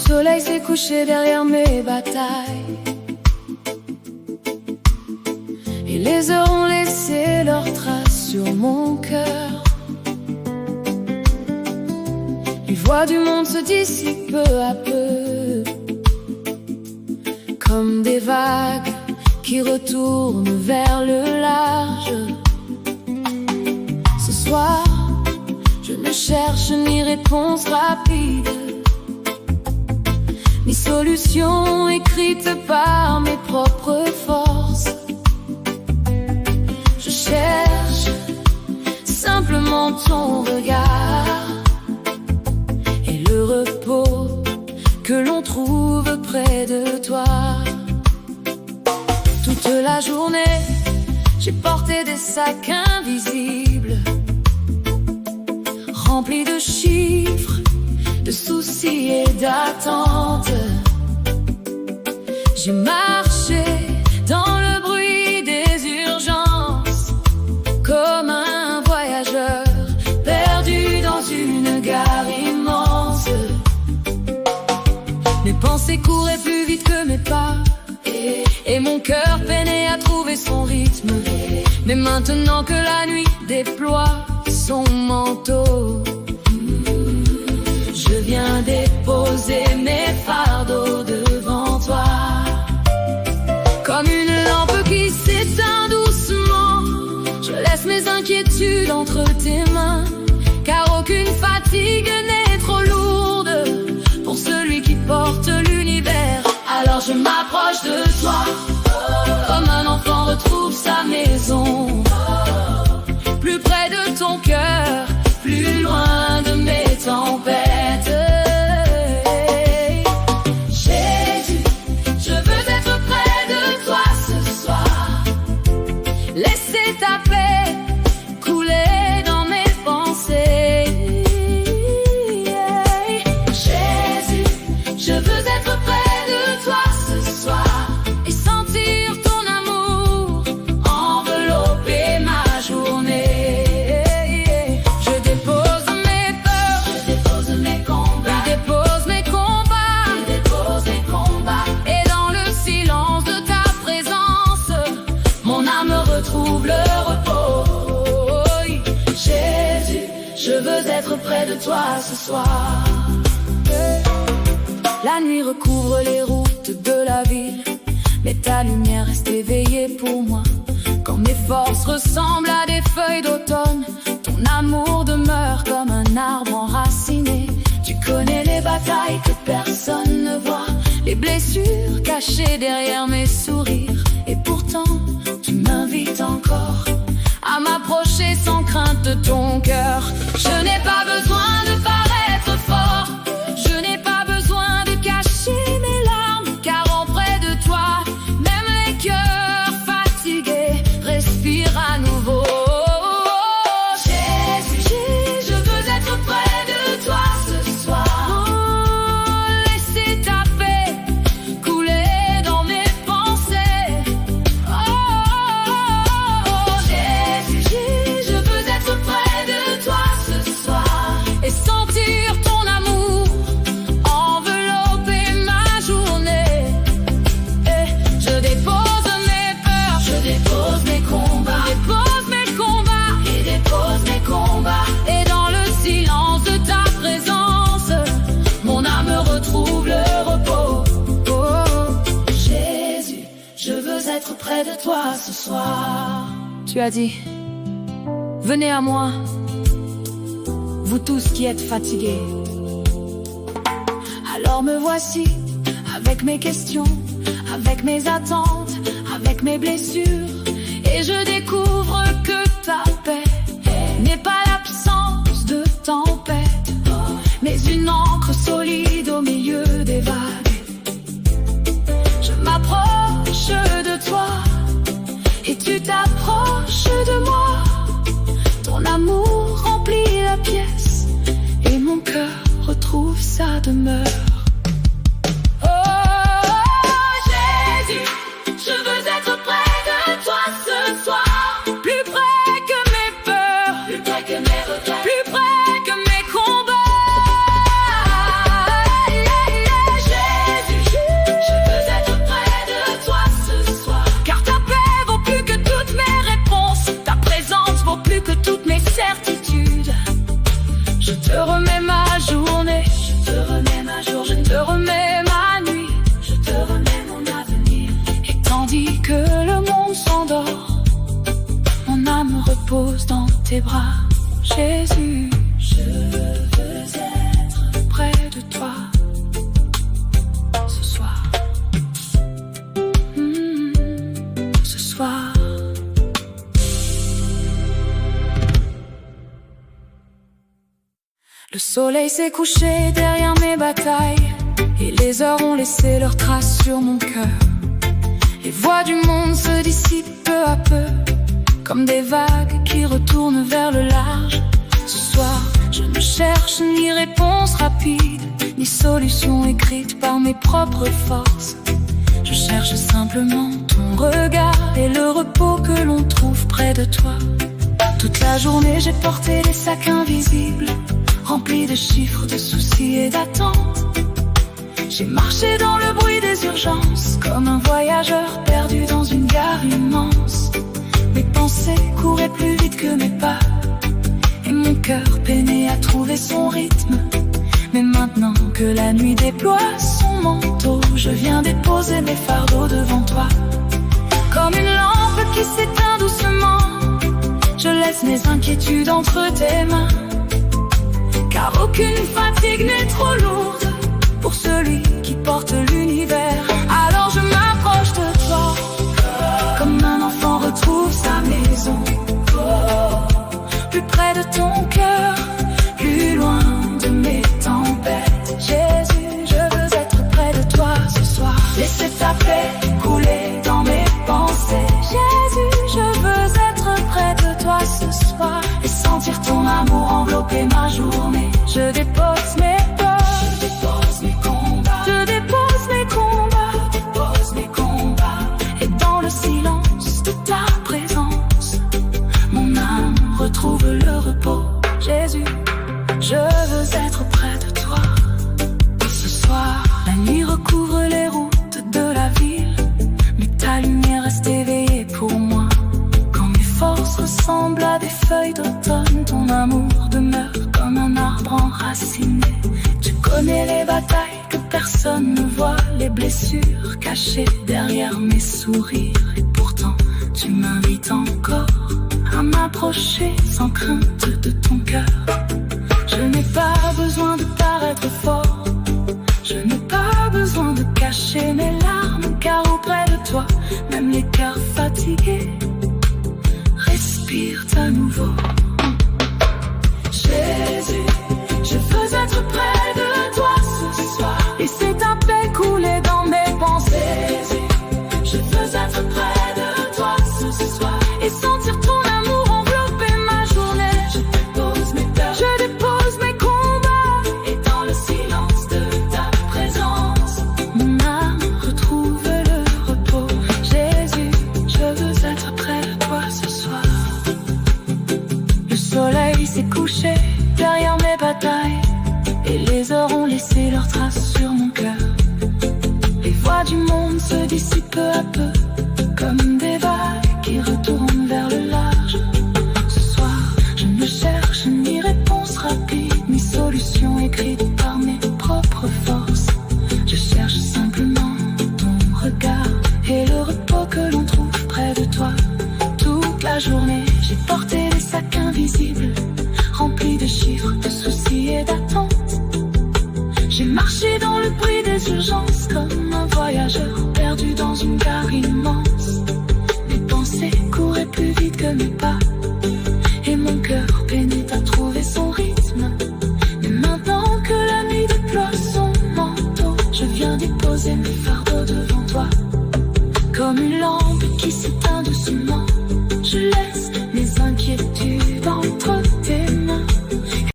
soleil s'est couché derrière mes batailles, et les heures ont laissé leurs traces sur mon cœur. Les voix du monde se dissipent peu à peu, comme des vagues qui retournent vers le large. Ce soir, je ne cherche ni réponse rapide, ni solution écrite par mes propres forces. Je cherche simplement ton regard et le repos que l'on trouve près de toi. Toute la journée, j'ai porté des sacs invisibles, remplis de chiffres, de soucis et d'attentes. J'ai marché dans le bruit des urgences, comme un voyageur perdu dans une gare immense. Mes pensées couraient plus vite que mes pas, et mon cœur peinait à trouver son rythme. Mais maintenant que la nuit déploie son manteau, je viens déposer mes fardeaux devant toi. Comme une lampe qui s'éteint doucement, je laisse mes inquiétudes entre tes mains, car aucune fatigue n'est trop lourde pour celui qui porte l'univers. Alors je m'approche de toi, comme un enfant retrouve sa maison, plus près de ton cœur, plus loin de mes tempêtes. Jésus, je veux être près de toi ce soir, laisser ta paix couler dans mes pensées. Jésus, je veux être près de toi ce soir et sentir ton amour envelopper ma journée. Je dépose mes peurs, je dépose mes combats, je dépose mes combats, je dépose mes combats. Et dans le silence de ta présence, mon âme retrouve le repos. Jésus, je veux être près de toi ce soir. La nuit recouvre les routes de la ville, mais ta lumière reste éveillée pour moi. Quand mes forces ressemblent à des feuilles d'automne, ton amour demeure comme un arbre enraciné. Tu connais les batailles que personne ne voit, les blessures cachées derrière mes sourires. Et pourtant, tu m'invites encore à m'approcher sans crainte de ton cœur. Je n'ai pas besoin de paraître fort, je n'ai pas besoin de cacher mes larmes, car auprès de toi, même les cœurs fatigués respirent à nouveau. Jésus, je veux être près de toi ce soir. Oh, laisser ta paix couler dans mes pensées. Oh, Jésus, je veux être près de toi ce soir et sentir ton amour envelopper ma journée. Et je dépose mes peurs, je dépose mes combats, je dépose mes combats et dépose mes combats. Et dans le silence de ta présence, mon âme retrouve le repos. Oh, Jésus, je veux être près de toi ce soir. Tu as dit, venez à moi, vous tous qui êtes fatigués. Alors me voici, avec mes questions, avec mes attentes, avec mes blessures. Et je découvre que ta paix n'est pas l'absence de tempête, mais une encre solide au milieu des vagues. Je m'approche de toi et tu t'approches de moi. Ton amour remplit la pièce et mon cœur retrouve sa demeure. Oh, Jésus, je veux être près de toi ce soir, plus près que mes peurs, plus près que mes regrets, plus près que mes combats. tes bras, Jésus. Je veux être près de toi ce soir. Ce soir. Le soleil s'est couché derrière mes batailles, et les heures ont laissé leurs traces sur mon cœur. Les voix du monde se dissipent peu à peu, comme des vagues qui retournent vers le large. Ce soir, je ne cherche ni réponse rapide, ni solution écrite par mes propres forces. Je cherche simplement ton regard et le repos que l'on trouve près de toi. Toute la journée, j'ai porté des sacs invisibles, remplis de chiffres, de soucis et d'attentes. J'ai marché dans le bruit des urgences, comme un voyageur perdu dans une gare immense. Mes pensées couraient plus vite que mes pas, et mon cœur peinait à trouver son rythme. Mais maintenant que la nuit déploie son manteau, je viens déposer mes fardeaux devant toi. Comme une lampe qui s'éteint doucement, je laisse mes inquiétudes entre tes mains. Car aucune fatigue n'est trop lourde pour celui qui porte l'univers. Alors je m'approche de toi, comme un enfant retrouve sa maison. Plus près de ton cœur, plus loin de mes tempêtes. Jésus, je veux être près de toi ce soir. Laissez ta paix couler dans mes pensées. Jésus, je veux être près de toi ce soir, et sentir ton amour envelopper ma journée. Je dépose mes peurs, je dépose mes combats, je dépose mes combats, je dépose mes combats. Et dans le silence de ta présence, mon âme retrouve le repos. Jésus, je veux être près de toi ce soir. La nuit recouvre les routes de la ville, mais ta lumière reste éveillée pour moi. Quand mes forces ressemblent à des feuilles d'automne, ton amour demeure comme un arbre enraciné. Tu connais les batailles que personne ne voit, les blessures cachées derrière mes sourires. Et pourtant, tu m'invites encore à m'approcher sans crainte de ton cœur. Je n'ai pas besoin de paraître fort, je n'ai pas besoin de cacher mes larmes, car auprès de toi, même les cœurs fatigués respirent à nouveau. Jésus, je veux être près de toi ce soir, laisser ta paix couler dans mes pensées. Jésus, je veux être près de toi ce soir, et sentir ton amour envelopper ma journée. Je dépose mes peurs, je dépose mes combats, et dans le silence de ta présence, mon âme retrouve le repos. Jésus, je veux être près de toi ce soir. Le soleil s'est couché derrière mes batailles, et les heures ont laissé leurs traces sur mon cœur. Les voix du monde se dissipent peu à peu, comme des vagues qui retournent vers le large. Ce soir, je ne cherche ni réponse rapide, ni solution écrite par mes propres forces. Je cherche simplement ton regard et le repos que l'on trouve près de toi. Toute la journée, j'ai porté des sacs invisibles, remplis de chiffres, de soucis et d'attentes. J'ai marché dans le bruit des urgences,